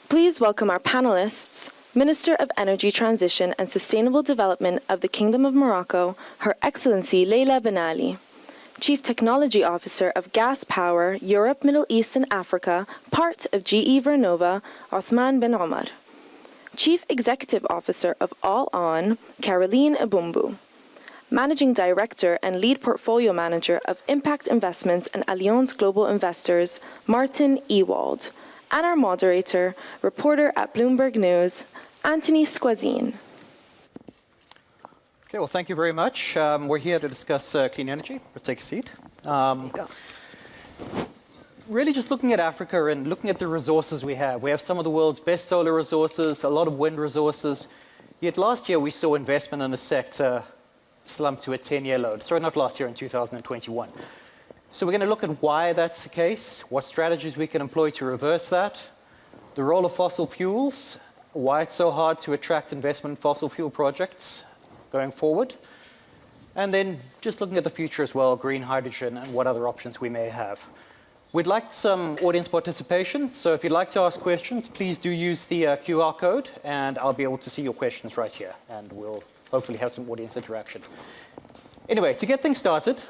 Please welcome our panelists, Minister of Energy Transition and Sustainable Development of the Kingdom of Morocco, Her Excellency Leila Benali, Chief Technology Officer of Gas Power, Europe, Middle East and Africa, part of GE Vernova, Otmane Benamar, Chief Executive Officer of All On, Caroline Eboumbou, Managing Director and Lead Portfolio Manager of Impact Investments and Allianz Global Investors, Martin Ewald, and our moderator, reporter at Bloomberg News, Antony Sguazzin. Okay, well, thank you very much. We're here to discuss clean energy. Let's take a seat. Really just looking at Africa and looking at the resources we have. We have some of the world's best solar resources, a lot of wind resources. Yet last year we saw investment in the sector slump to a 10-year low. Sorry, not last year, in 2021. So we're going to look at why that's the case, what strategies we can employ to reverse that, the role of fossil fuels, why it's so hard to attract investment in fossil fuel projects going forward, and then just looking at the future as well, green hydrogen and what other options we may have. We'd like some audience participation, so if you'd like to ask questions, please do use the QR code, and I'll be able to see your questions right here, and we'll hopefully have some audience interaction. Anyway, to get things started,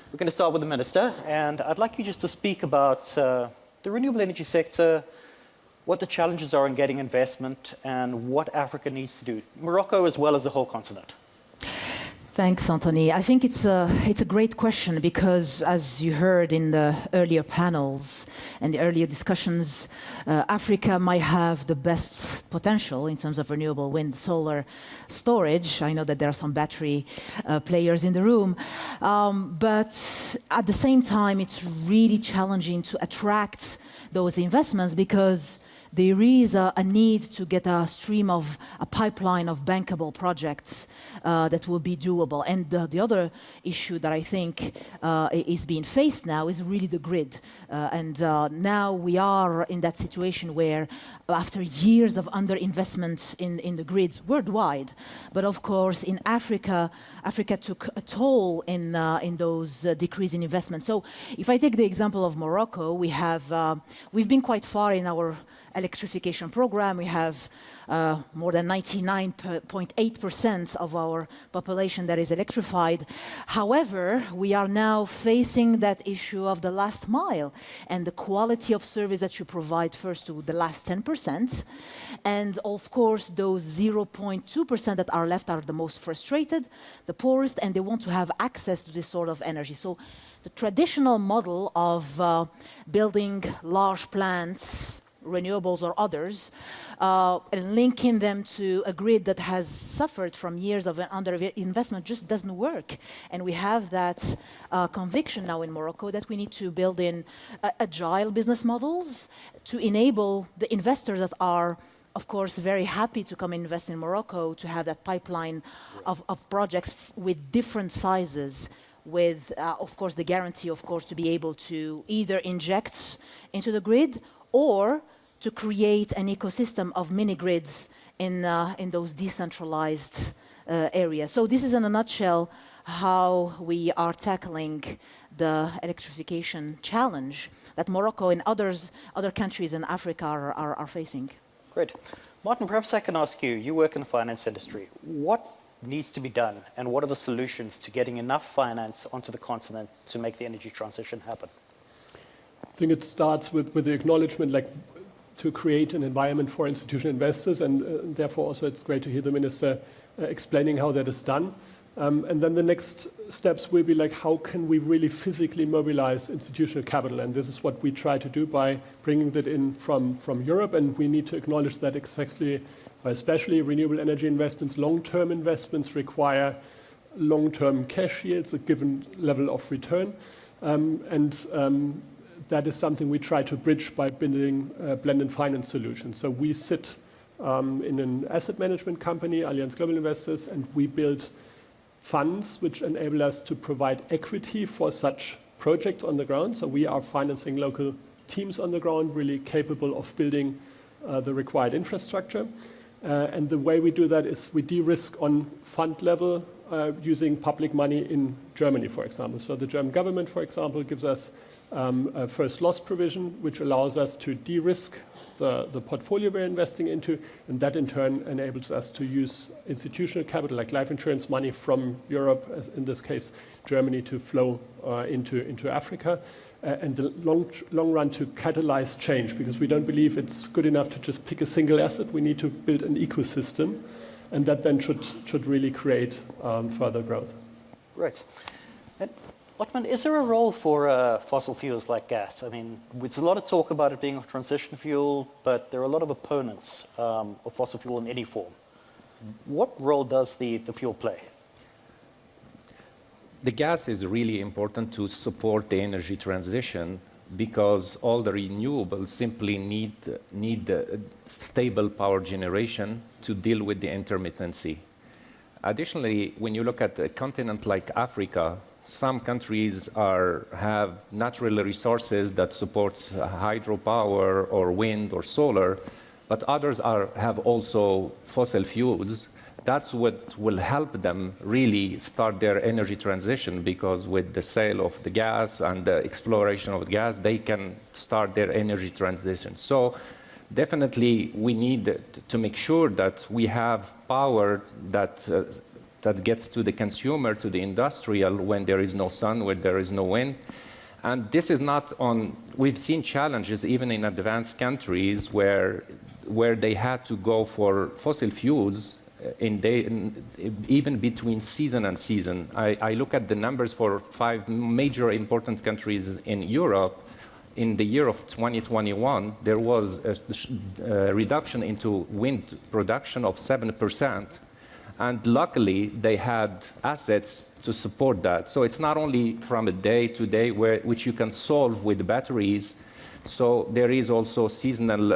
we're going to start with the Minister, and I'd like you just to speak about the renewable energy sector, what the challenges are in getting investment, and what Africa needs to do, Morocco as well as the whole continent. Thanks, Antony. I think it's a great question because, as you heard in the earlier panels and the earlier discussions, Africa might have the best potential in terms of renewable wind, solar storage. I know that there are some battery players in the room, but at the same time, it's really challenging to attract those investments because there is a need to get a pipeline of bankable projects that will be doable. And the other issue that I think is being faced now is really the grid. And now we are in that situation where after years of underinvestment in the grids worldwide, but of course in Africa took a toll in those decrease in investment. So if I take the example of Morocco, we've been quite far in our electrification program. We have more than 99.8% of our population that is electrified. However, we are now facing that issue of the last mile and the quality of service that you provide first to the last 10%. And of course, those 0.2% that are left are the most frustrated, the poorest, and they want to have access to this sort of energy. So the traditional model of building large plants, renewables or others, and linking them to a grid that has suffered from years of underinvestment just doesn't work. And we have that conviction now in Morocco that we need to build in agile business models to enable the investors that are, of course, very happy to come invest in Morocco to have that pipeline of projects with different sizes, with, of course, the guarantee, of course, to be able to either inject into the grid or to create an ecosystem of mini-grids in those decentralized areas. So this is in a nutshell how we are tackling the electrification challenge that Morocco and other countries in Africa are facing. Great. Martin, perhaps I can ask you, you work in the finance industry. What needs to be done and what are the solutions to getting enough finance onto the continent to make the energy transition happen? I think it starts with the acknowledgement, to create an environment for institutional investors, and therefore also it's great to hear the Minister explaining how that is done. And then the next steps will be how can we really physically mobilize institutional capital? And this is what we try to do by bringing that in from Europe, and we need to acknowledge that especially renewable energy investments, long-term investments require long-term cash yields, a given level of return. That is something we try to bridge by building blended finance solutions. So we sit in an asset management company, Allianz Global Investors, and we build funds which enable us to provide equity for such projects on the ground. So we are financing local teams on the ground, really capable of building the required infrastructure. And the way we do that is we de-risk on fund level using public money in Germany, for example. So the German government, for example, gives us a first loss provision, which allows us to de-risk the portfolio we're investing into, and that in turn enables us to use institutional capital like life insurance money from Europe, as in this case Germany, to flow into Africa, and the long run to catalyze change, because we don't believe it's good enough to just pick a single asset. We need to build an ecosystem, and that then should really create further growth. Right. And Otmane, is there a role for fossil fuels like gas? I mean, there's a lot of talk about it being a transition fuel, but there are a lot of opponents of fossil fuel in any form. What role does the fuel play? The gas is really important to support the energy transition because all the renewables simply need stable power generation to deal with the intermittency. Additionally, when you look at a continent like Africa, some countries have natural resources that supports hydropower or wind or solar, but others have also fossil fuels. That's what will help them really start their energy transition, because with the sale of the gas and the exploration of the gas, they can start their energy transition. So definitely we need to make sure that we have power that gets to the consumer, to the industrial, when there is no sun, when there is no wind. And this is not on, we've seen challenges even in advanced countries where they had to go for fossil fuels even between season and season. I look at the numbers for 5 major important countries in Europe. In the year of 2021, there was a reduction into wind production of 7%. And luckily, they had assets to support that. So it's not only from a day to day which you can solve with batteries. So there is also seasonal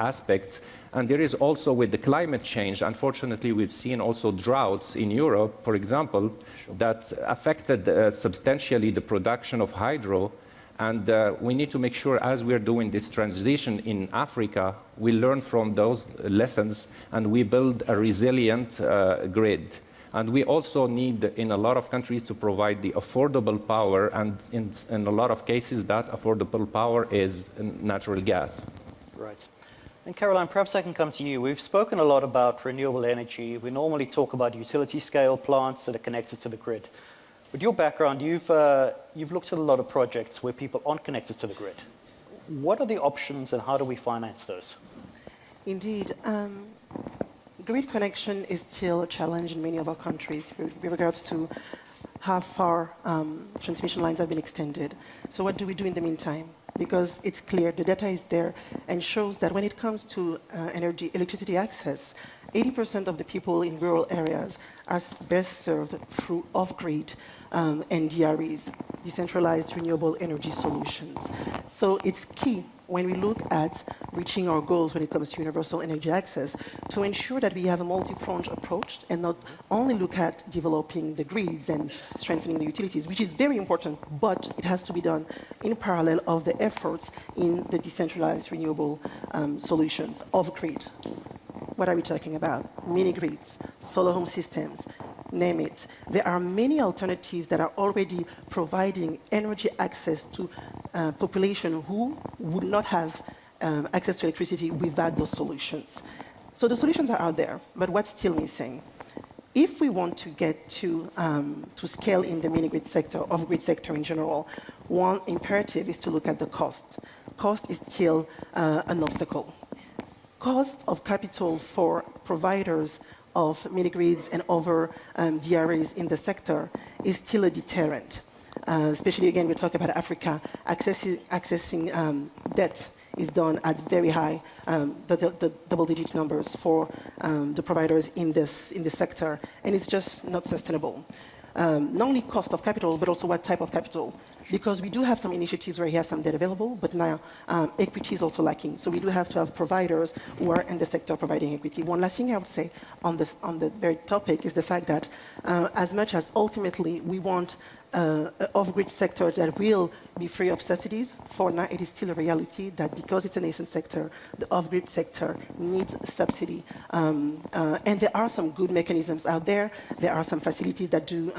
aspect. And there is also with the climate change, unfortunately, we've seen also droughts in Europe, for example, that affected substantially the production of hydro. And we need to make sure, as we're doing this transition in Africa, we learn from those lessons and we build a resilient grid. And we also need, in a lot of countries, to provide the affordable power, and in a lot of cases, that affordable power is natural gas. Right. And Caroline, perhaps I can come to you. We've spoken a lot about renewable energy. We normally talk about utility scale plants that are connected to the grid. With your background, you've looked at a lot of projects where people aren't connected to the grid. What are the options and how do we finance those? Indeed. Grid connection is still a challenge in many of our countries with regards to how far transmission lines have been extended. So what do we do in the meantime? Because it's clear, the data is there and shows that when it comes to electricity access, 80% of the people in rural areas are best served through off-grid and DREs, decentralized renewable energy solutions. So it's key when we look at reaching our goals when it comes to universal energy access to ensure that we have a multi-pronged approach and not only look at developing the grids and strengthening the utilities, which is very important, but it has to be done in parallel of the efforts in the decentralized renewable solutions off-grid. What are we talking about? Mini-grids, solar home systems, name it. There are many alternatives that are already providing energy access to population who would not have access to electricity without those solutions. So the solutions are out there, but what's still missing? If we want to get to scale in the mini-grid sector, off-grid sector in general, one imperative is to look at the cost. Cost is still an obstacle. Cost of capital for providers of mini-grids and other DREs in the sector is still a deterrent. Especially, again, we talk about Africa. Accessing debt is done at very high, the double-digit numbers for the providers in this sector, and it's just not sustainable. Not only cost of capital, but also what type of capital. Because we do have some initiatives where you have some debt available, but now equity is also lacking. So we do have to have providers who are in the sector providing equity. One last thing I would say on the very topic is the fact that as much as ultimately we want an off-grid sector that will be free of subsidies. For now, it is still a reality that because it's a nascent sector, the off-grid sector needs subsidy. And there are some good mechanisms out there. There are some facilities that do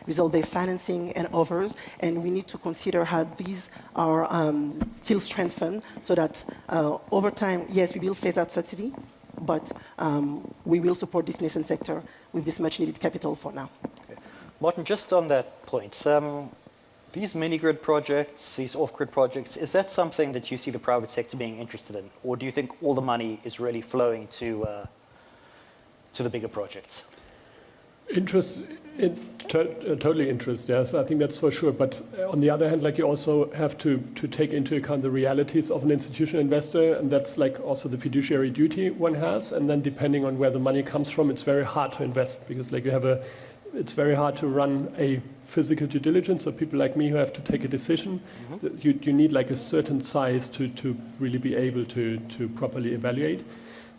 result-based financing and others, and we need to consider how these are still strengthened so that over time, yes, we will phase out subsidy, but we will support this nascent sector with this much-needed capital for now. Okay. Martin, just on that point, these mini-grid projects, these off-grid projects, is that something that you see the private sector being interested in? Or do you think all the money is really flowing to the bigger projects? Totally interest, yes, I think that's for sure. But on the other hand, like you also have to take into account the realities of an institutional investor, and that's like also the fiduciary duty one has. And then depending on where the money comes from, it's very hard to invest because like you have it's very hard to run a physical due diligence. So people like me who have to take a decision, you need like a certain size to really be able to properly evaluate.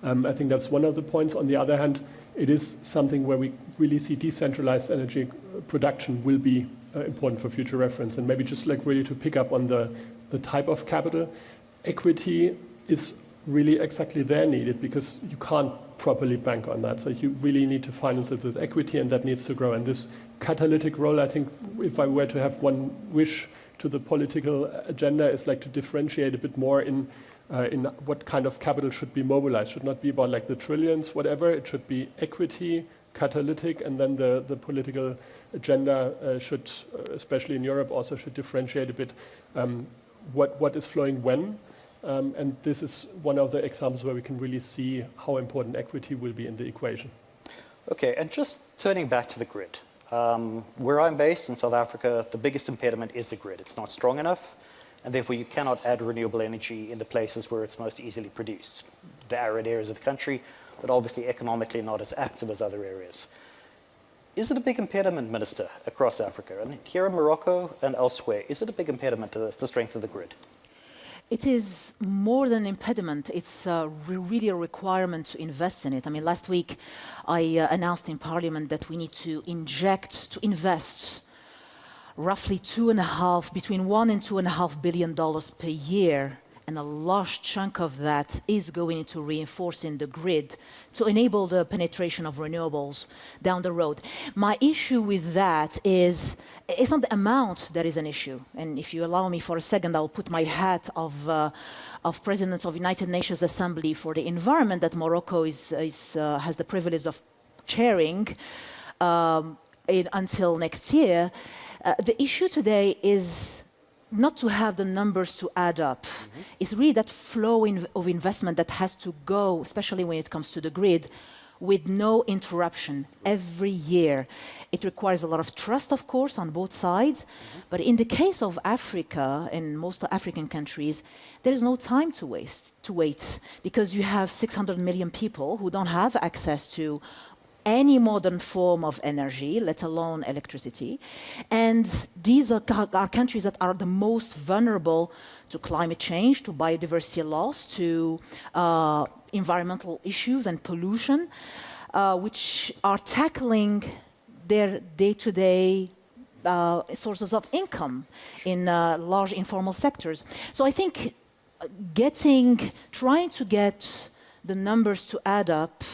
I think that's one of the points. On the other hand, it is something where we really see decentralized energy production will be important for future reference. And maybe just like really to pick up on the type of capital, equity is really exactly there needed because you can't properly bank on that. So you really need to finance it with equity, and that needs to grow. And this catalytic role, I think, if I were to have one wish to the political agenda, is like to differentiate a bit more in what kind of capital should be mobilized. Should not be about like the trillions, whatever. It should be equity, catalytic, and then the political agenda should, especially in Europe, also should differentiate a bit what is flowing when. And this is one of the examples where we can really see how important equity will be in the equation. Okay, and just turning back to the grid. Where I'm based in South Africa, the biggest impediment is the grid. It's not strong enough, and therefore you cannot add renewable energy in the places where it's most easily produced. The arid areas of the country, but obviously economically not as active as other areas. Is it a big impediment, Minister, across Africa? And here in Morocco and elsewhere, is it a big impediment to the strength of the grid? It is more than an impediment. It's really a requirement to invest in it. I mean, last week I announced in Parliament that we need to invest roughly between $1 and $2.5 billion per year. And a large chunk of that is going into reinforcing the grid to enable the penetration of renewables down the road. My issue with that is, it's not the amount that is an issue. And if you allow me for a second, I'll put my hat of President of United Nations Assembly for the Environment that Morocco has the privilege of chairing until next year. The issue today is not to have the numbers to add up. It's really that flow of investment that has to go, especially when it comes to the grid, with no interruption every year. It requires a lot of trust, of course, on both sides. But in the case of Africa, in most African countries, there is no time to wait, because you have 600 million people who don't have access to any modern form of energy, let alone electricity. And these are countries that are the most vulnerable to climate change, to biodiversity loss, to environmental issues and pollution, which are tackling their day-to-day sources of income in large informal sectors. So I think trying to get the numbers to add up,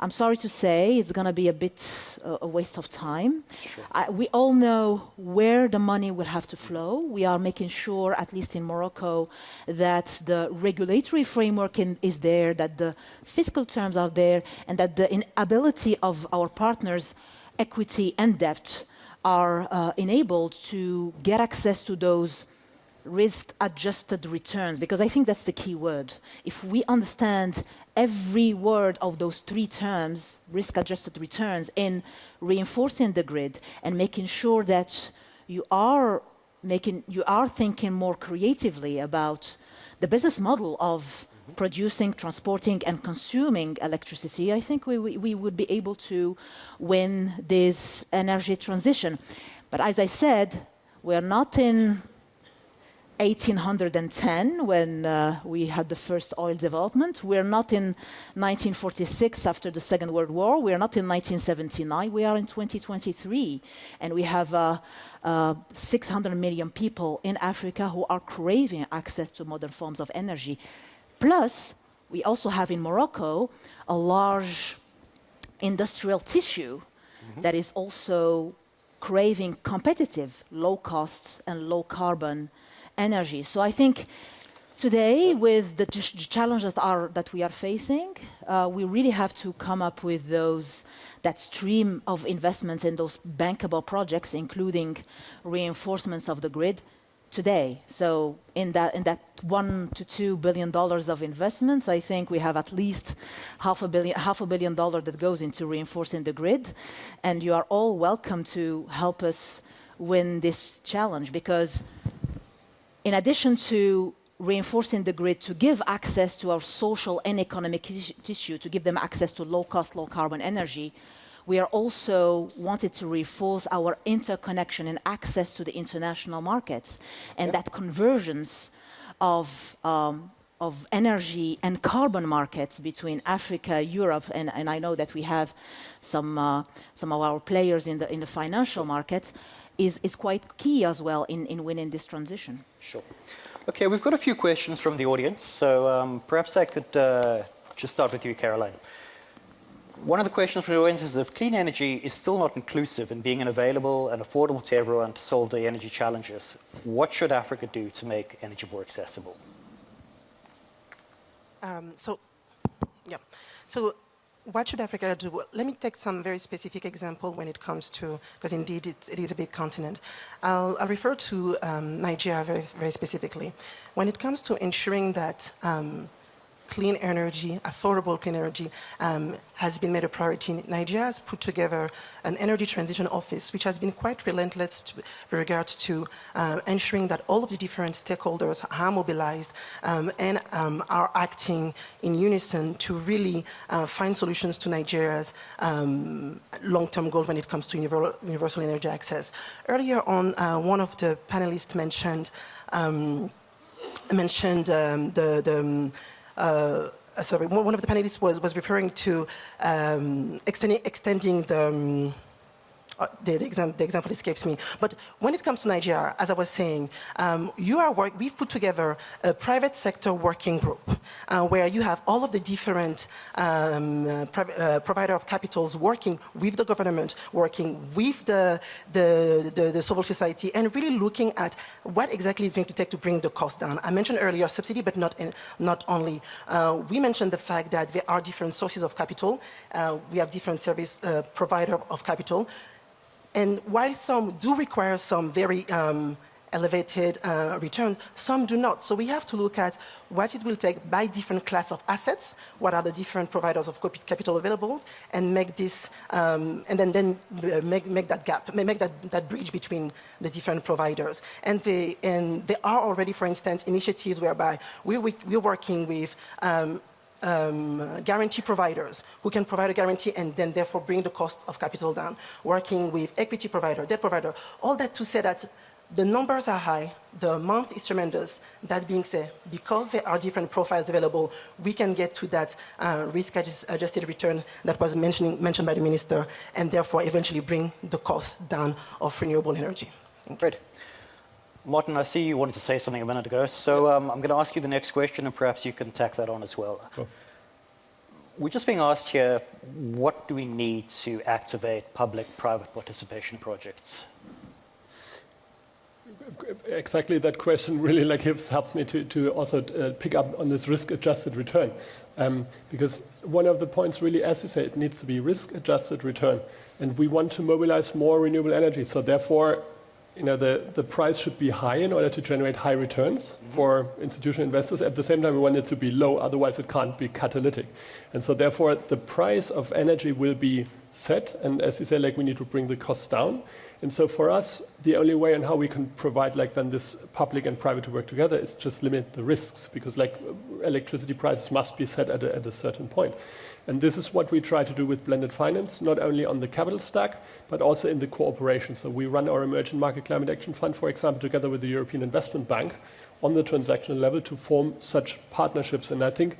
I'm sorry to say, it's going to be a bit a waste of time. Sure. We all know where the money will have to flow. We are making sure, at least in Morocco, that the regulatory framework is there, that the fiscal terms are there, and that the ability of our partners, equity and debt, are enabled to get access to those risk-adjusted returns, because I think that's the key word. If we understand every word of those three terms, risk-adjusted returns, in reinforcing the grid and making sure that you are thinking more creatively about the business model of producing, transporting, and consuming electricity, I think we would be able to win this energy transition. But as I said, we're not in 1810 when we had the first oil development. We're not in 1946 after the Second World War. We're not in 1979. We are in 2023. And we have 600 million people in Africa who are craving access to modern forms of energy. Plus, we also have in Morocco a large industrial tissue that is also craving competitive, low costs and low carbon energy. So I think today, with the challenges that we are facing, we really have to come up with that stream of investments in those bankable projects, including reinforcements of the grid today. So in that $1 to $2 billion of investments, I think we have at least $500 million that goes into reinforcing the grid. And you are all welcome to help us win this challenge, because in addition to reinforcing the grid to give access to our social and economic tissue, to give them access to low-cost, low-carbon energy, we are also wanted to reinforce our interconnection and access to the international markets. And that convergence of energy and carbon markets between Africa, Europe, and I know that we have some of our players in the financial markets, is quite key as well in winning this transition. Sure. Okay, we've got a few questions from the audience, so perhaps I could just start with you, Caroline. One of the questions from the audience is, if clean energy is still not inclusive in being available and affordable to everyone to solve the energy challenges, what should Africa do to make energy more accessible? So what should Africa do? Well, let me take some very specific example when it comes to, because indeed it is a big continent. I'll refer to Nigeria very, very specifically. When it comes to ensuring that clean energy, affordable clean energy, has been made a priority. Nigeria has put together an energy transition office, which has been quite relentless with regards to ensuring that all of the different stakeholders are mobilized and are acting in unison to really find solutions to Nigeria's long-term goal when it comes to universal energy access. Earlier on, one of the panelists mentioned one of the panelists was referring to extending the example escapes me. But when it comes to Nigeria, as I was saying, we've put together a private sector working group where you have all of the different provider of capitals working with the government, working with the civil society, and really looking at what exactly is going to take to bring the cost down. I mentioned earlier subsidy, but not only. We mentioned the fact that there are different sources of capital. We have different service provider of capital. And while some do require some very elevated return, some do not. So we have to look at what it will take by different class of assets, what are the different providers of capital available, and make this, and then make that gap, make that bridge between the different providers. And there are already, for instance, initiatives whereby we're working with guarantee providers who can provide a guarantee and then therefore bring the cost of capital down, working with equity provider, debt provider, all that to say that the numbers are high, the amount is tremendous. That being said, because there are different profiles available, we can get to that risk-adjusted return that was mentioned by the minister, and therefore eventually bring the cost down of renewable energy. Great. Martin, I see you wanted to say something a minute ago, so I'm going to ask you the next question, and perhaps you can tack that on as well. Sure. We're just being asked here, what do we need to activate public-private participation projects? Exactly that question really helps me to also pick up on this risk-adjusted return. Because one of the points really, as you say, it needs to be risk-adjusted return. And we want to mobilize more renewable energy, so therefore the price should be high in order to generate high returns for institutional investors. At the same time, we want it to be low, otherwise it can't be catalytic. And so therefore, the price of energy will be set. And as you say, we need to bring the costs down. And so for us, the only way on how we can provide like then this public and private to work together is just limit the risks, because like electricity prices must be set at a certain point. And this is what we try to do with blended finance, not only on the capital stack, but also in the cooperation. So we run our Emerging Market Climate Action Fund, for example, together with the European Investment Bank on the transactional level to form such partnerships. And I think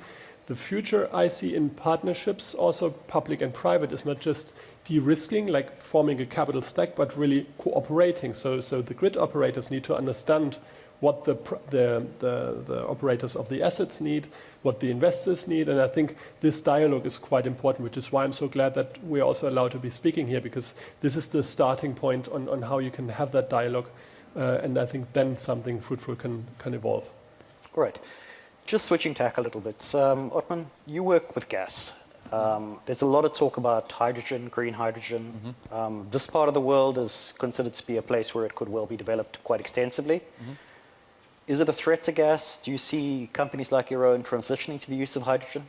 the future I see in partnerships, also public and private, is not just de-risking, like forming a capital stack, but really cooperating. So the grid operators need to understand what the operators of the assets need, what the investors need, and I think this dialogue is quite important, which is why I'm so glad that we're also allowed to be speaking here, because this is the starting point on how you can have that dialogue, and I think then something fruitful can evolve. All right. Just switching tack a little bit. Otmane, you work with gas. There's a lot of talk about hydrogen, green hydrogen. Mm-hmm. This part of the world is considered to be a place where it could well be developed quite extensively. Mm-hmm. Is it a threat to gas? Do you see companies like your own transitioning to the use of hydrogen?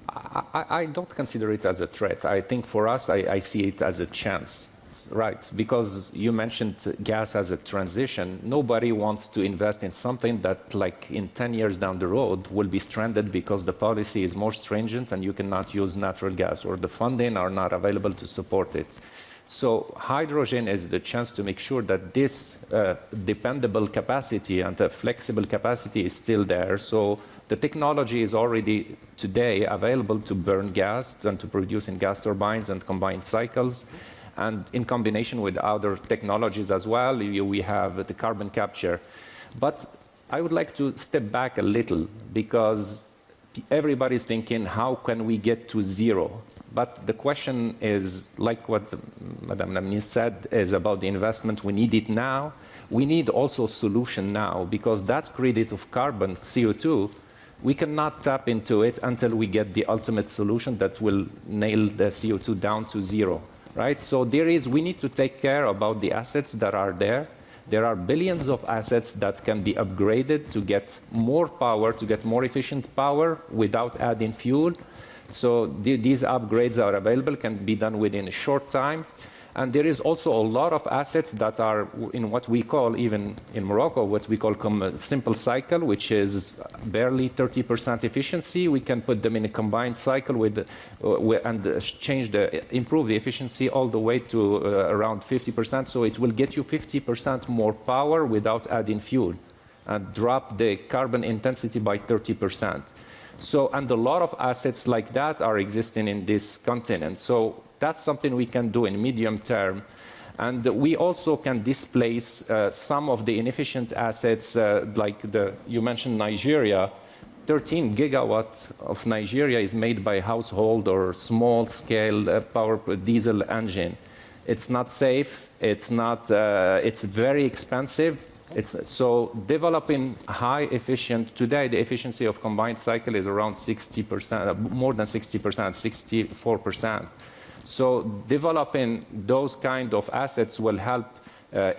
I don't consider it as a threat. I think for us, I see it as a chance. Right, because you mentioned gas as a transition. Nobody wants to invest in something that, like in 10 years down the road, will be stranded because the policy is more stringent and you cannot use natural gas, or the funding are not available to support it. So hydrogen is the chance to make sure that this dependable capacity and the flexible capacity is still there. So the technology is already today available to burn gas and to produce in gas turbines and combined cycles. And in combination with other technologies as well, we have the carbon capture. But I would like to step back a little, because everybody's thinking, how can we get to zero? But the question is, like what Madame Benamar said, is about the investment. We need it now. We need also solution now, because that credit of carbon, CO2, we cannot tap into it until we get the ultimate solution that will nail the CO2 down to zero. Right? So we need to take care about the assets that are there. There are billions of assets that can be upgraded to get more power, to get more efficient power without adding fuel. So these upgrades are available, can be done within a short time. And there is also a lot of assets that are in what we call, even in Morocco, what we call a simple cycle, which is barely 30% efficiency. We can put them in a combined cycle and improve the efficiency all the way to around 50%. So it will get you 50% more power without adding fuel, and drop the carbon intensity by 30%. So, and a lot of assets like that are existing in this continent. So that's something we can do in medium term. And we also can displace some of the inefficient assets, like you mentioned Nigeria. 13 gigawatts of Nigeria is made by household or small-scale power diesel engine. It's not safe. It's very expensive. So developing high efficient, today the efficiency of combined cycle is around 60%, more than 60%, 64%. So developing those kind of assets will help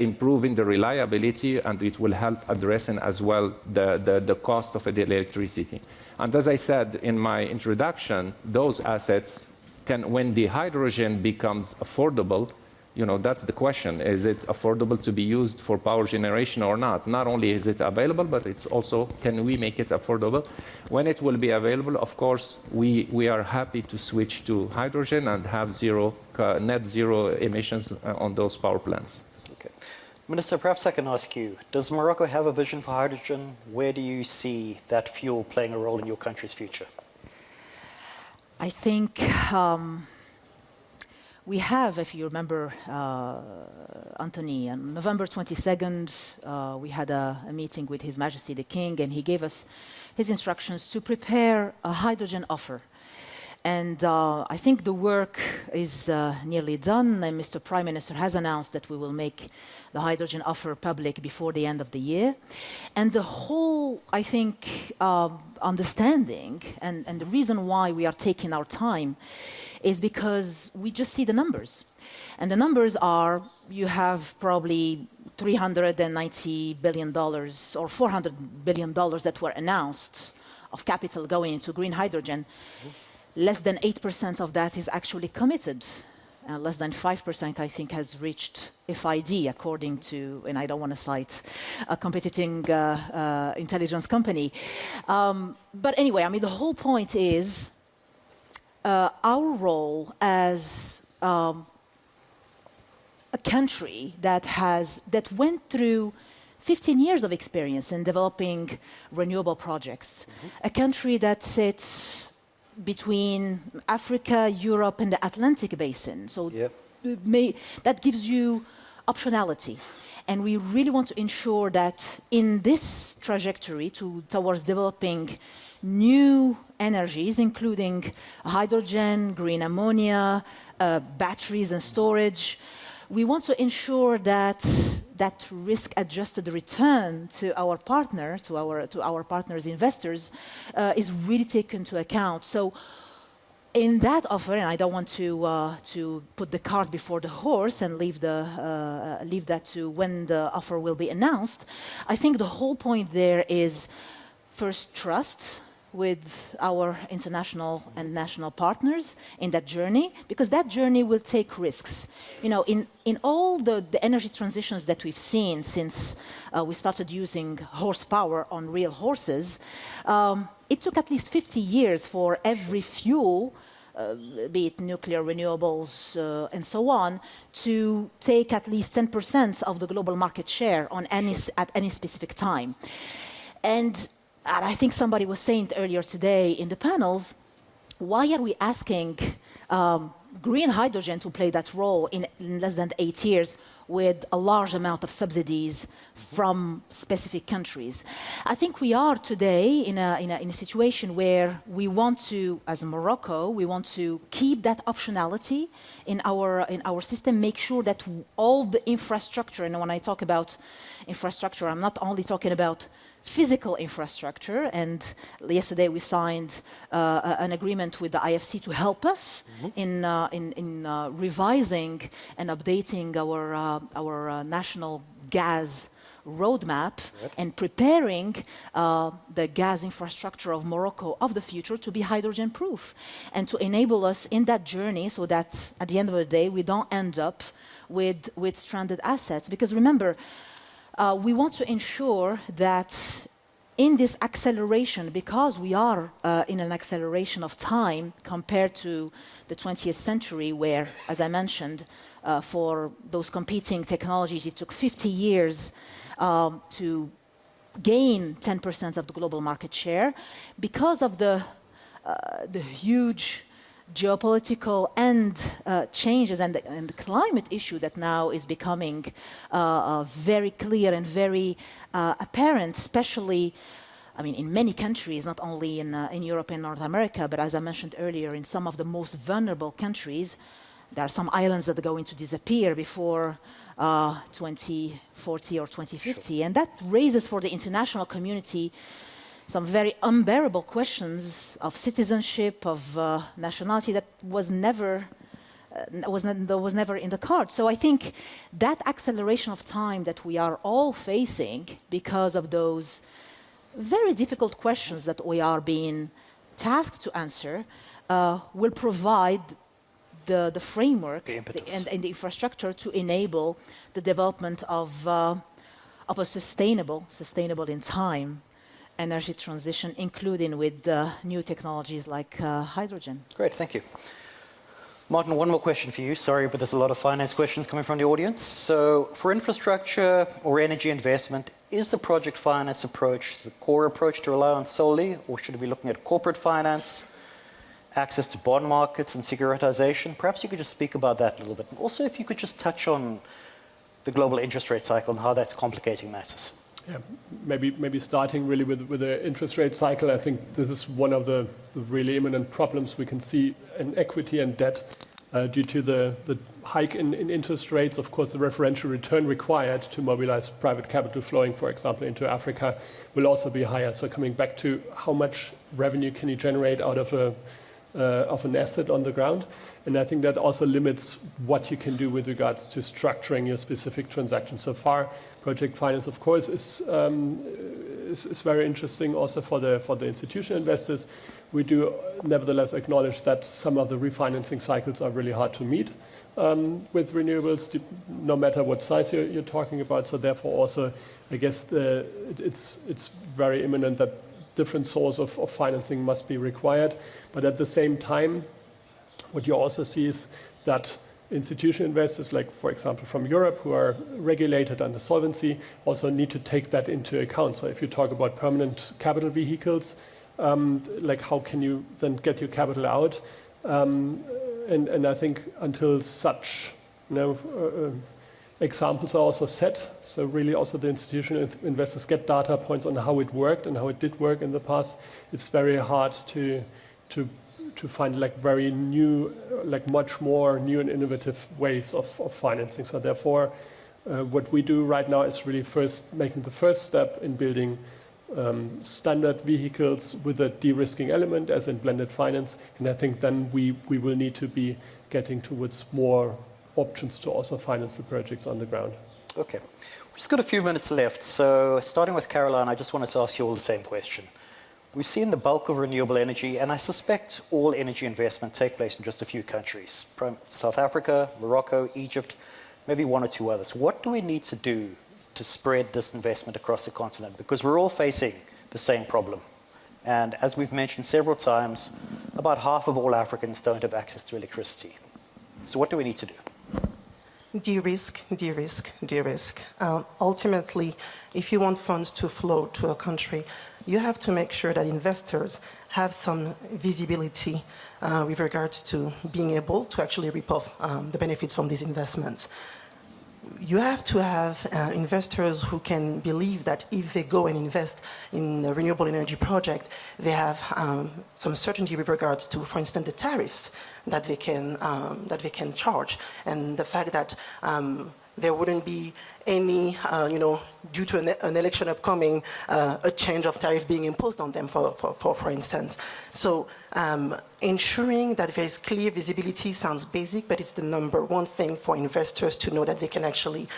improving the reliability, and it will help addressing as well the cost of the electricity. And as I said in my introduction, those assets can, when the hydrogen becomes affordable, that's the question. Is it affordable to be used for power generation or not? Not only is it available, but it's also, can we make it affordable? When it will be available, of course, we are happy to switch to hydrogen and have net zero emissions on those power plants. Okay. Minister, perhaps I can ask you, does Morocco have a vision for hydrogen? Where do you see that fuel playing a role in your country's future? I think we have, if you remember, Antony, on November 22nd, we had a meeting with His Majesty the King, and he gave us his instructions to prepare a hydrogen offer. And I think the work is nearly done, and Mr. Prime Minister has announced that we will make the hydrogen offer public before the end of the year. And the whole, I think, understanding and the reason why we are taking our time is because we just see the numbers. And the numbers are, you have probably $390 billion or $400 billion that were announced of capital going into green hydrogen. Less than 8% of that is actually committed less than 5%, I think, has reached FID, according to, and I don't want to cite a competing intelligence company. But anyway, I mean, the whole point is our role as a country that went through 15 years of experience in developing renewable projects, a country that sits between Africa, Europe, and the Atlantic basin. So that gives you optionality. And we really want to ensure that in this trajectory towards developing new energies, including hydrogen, green ammonia, batteries and storage, we want to ensure that that risk-adjusted return to our partner, to our partners' investors, is really taken into account. So, in that offer, and I don't want to put the cart before the horse and leave that to when the offer will be announced. I think the whole point there is first trust with our international and national partners in that journey, because that journey will take risks. You know, in all the energy transitions that we've seen since we started using horsepower on real horses, it took at least 50 years for every fuel, be it nuclear, renewables, and so on, to take at least 10% of the global market share on at any specific time. And I think somebody was saying earlier today in the panels, why are we asking green hydrogen to play that role in less than 8 years with a large amount of subsidies from specific countries? I think we are today in a situation where we want to, as Morocco, we want to keep that optionality in our system, make sure that all the infrastructure, and when I talk about infrastructure, I'm not only talking about physical infrastructure, and yesterday we signed an agreement with the IFC to help us in revising and updating our national gas roadmap and preparing the gas infrastructure of Morocco of the future to be hydrogen proof and to enable us in that journey so that at the end of the day we don't end up with stranded assets. Because remember, we want to ensure that in this acceleration, because we are in an acceleration of time compared to the 20th century where, as I mentioned, for those competing technologies, it took 50 years to gain 10% of the global market share. Because of the huge geopolitical and changes and the climate issue that now is becoming very clear and very apparent, especially, I mean, in many countries, not only in Europe and North America, but as I mentioned earlier, in some of the most vulnerable countries, there are some islands that are going to disappear before 2040 or 2050. And that raises for the international community some very unbearable questions of citizenship, of nationality that was never in the cards. So I think that acceleration of time that we are all facing because of those very difficult questions that we are being tasked to answer will provide the framework and the infrastructure to enable the development of a sustainable in time energy transition, including with new technologies like hydrogen. Great, thank you. Martin, one more question for you. Sorry, but there's a lot of finance questions coming from the audience. So for infrastructure or energy investment, is the project finance approach the core approach to rely on solely, or should we be looking at corporate finance, access to bond markets and securitization? Perhaps you could just speak about that a little bit. And also, if you could just touch on the global interest rate cycle and how that's complicating matters. Yeah, maybe starting really with the interest rate cycle. I think this is one of the really imminent problems we can see in equity and debt due to the hike in interest rates. Of course, the referential return required to mobilize private capital flowing, for example, into Africa will also be higher. So coming back to how much revenue can you generate out of an asset on the ground. And I think that also limits what you can do with regards to structuring your specific transaction. So far, project finance, of course, is is very interesting also for the institutional investors. We do nevertheless acknowledge that some of the refinancing cycles are really hard to meet with renewables, no matter what size you're talking about. So therefore also, I guess it's very imminent that different sources of financing must be required. But at the same time, what you also see is that institutional investors, like for example from Europe, who are regulated under solvency, also need to take that into account. So if you talk about permanent capital vehicles, like how can you then get your capital out? And I think until such examples are also set, so really also the institutional investors get data points on how it worked and how it did work in the past, it's very hard to find like very new, like much more new and innovative ways of financing. So therefore, what we do right now is really making the first step in building standard vehicles with a de-risking element, as in blended finance. And I think then we will need to be getting towards more options to also finance the projects on the ground. Okay. We've just got a few minutes left. So starting with Caroline, I just wanted to ask you all the same question. We've seen the bulk of renewable energy, and I suspect all energy investment take place in just a few countries. South Africa, Morocco, Egypt, maybe one or two others. What do we need to do to spread this investment across the continent? Because we're all facing the same problem. And as we've mentioned several times, about half of all Africans don't have access to electricity. So what do we need to do? De-risk, de-risk, de-risk. Ultimately, if you want funds to flow to a country, you have to make sure that investors have some visibility with regards to being able to actually reap off the benefits from these investments. You have to have investors who can believe that if they go and invest in a renewable energy project, they have some certainty with regards to, for instance, the tariffs that they can charge, and the fact that there wouldn't be any, due to an election upcoming, a change of tariff being imposed on them, for instance. So ensuring that there is clear visibility sounds basic, but it's the number one thing for investors to know that they can actually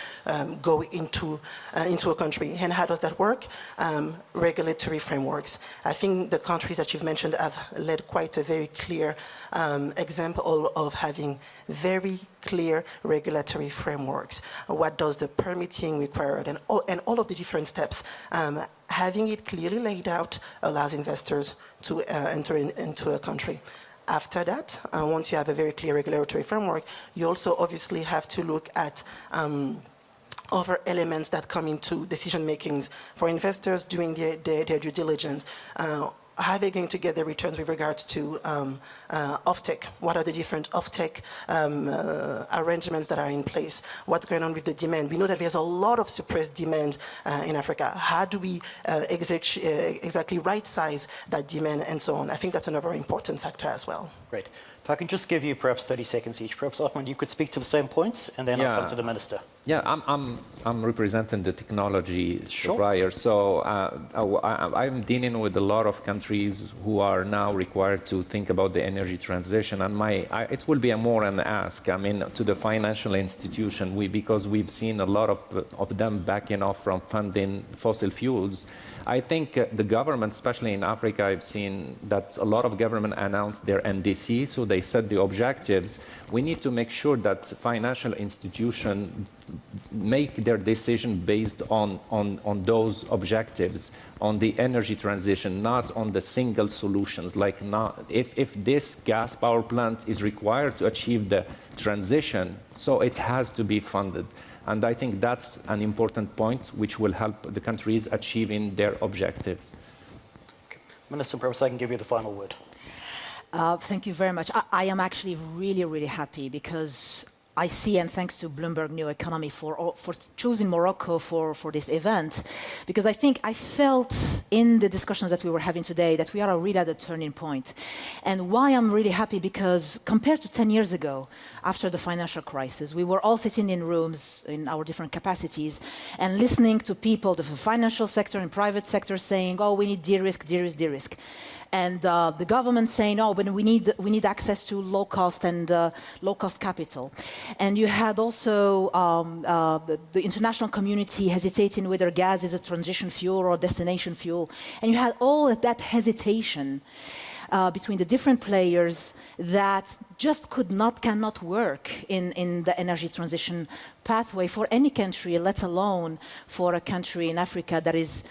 go into a country. And how does that work? Regulatory frameworks. I think the countries that you've mentioned have led quite a very clear example of having very clear regulatory frameworks. What does the permitting require, and all of the different steps. Having it clearly laid out allows investors to enter into a country. After that, once you have a very clear regulatory framework, you also obviously have to look at other elements that come into decision makings for investors doing their due diligence. How are they going to get their returns with regards to offtake? What are the different offtake arrangements that are in place? What's going on with the demand? We know that there's a lot of suppressed demand in Africa. How do we exactly right-size that demand and so on? I think that's another important factor as well. Great. If I can just give you perhaps 30 seconds each. Perhaps, Otmane, you could speak to the same points, and then I'll come to the Minister. Yeah, I'm representing the technology supplier. So I'm dealing with a lot of countries who are now required to think about the energy transition. And it will be more an ask, to the financial institution, because we've seen a lot of them backing off from funding fossil fuels. I think the government, especially in Africa, I've seen that a lot of government announced their NDC, so they set the objectives. We need to make sure that financial institutions make their decision based on those objectives, on the energy transition, not on the single solutions. Like if this gas power plant is required to achieve the transition, so it has to be funded. And I think that's an important point which will help the countries achieving their objectives. Okay. Minister, perhaps I can give you the final word. Thank you very much. I am actually really, really happy because I see, and thanks to Bloomberg New Economy for choosing Morocco for this event, because I felt in the discussions that we were having today that we are really at a turning point. And why I'm really happy, because compared to 10 years ago, after the financial crisis, we were all sitting in rooms in our different capacities and listening to people, the financial sector and private sector saying, oh, we need de-risk, de-risk, de-risk. And the government saying, oh, but we need access to low cost and low cost capital. And you had also the international community hesitating whether gas is a transition fuel or a destination fuel. And you had all of that hesitation between the different players that just cannot work in the energy transition pathway for any country, let alone for a country in Africa that is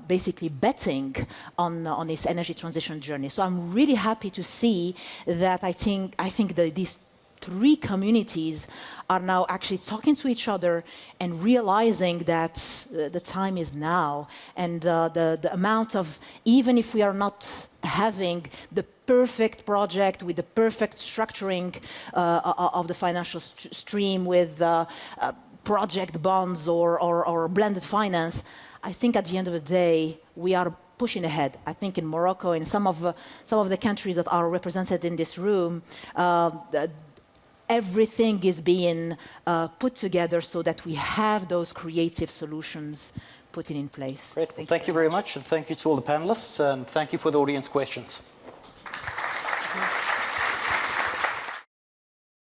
basically betting on its energy transition journey. So I'm really happy to see that I think that these three communities are now actually talking to each other and realizing that the time is now, and the amount of, even if we are not having the perfect project with the perfect structuring of the financial stream with project bonds or blended finance, I think at the end of the day we are pushing ahead. I think in Morocco, in some of the countries that are represented in this room, everything is being put together so that we have those creative solutions put in place. Great. Well, thank you very much, and thank you to all the panelists, and thank you for the audience questions.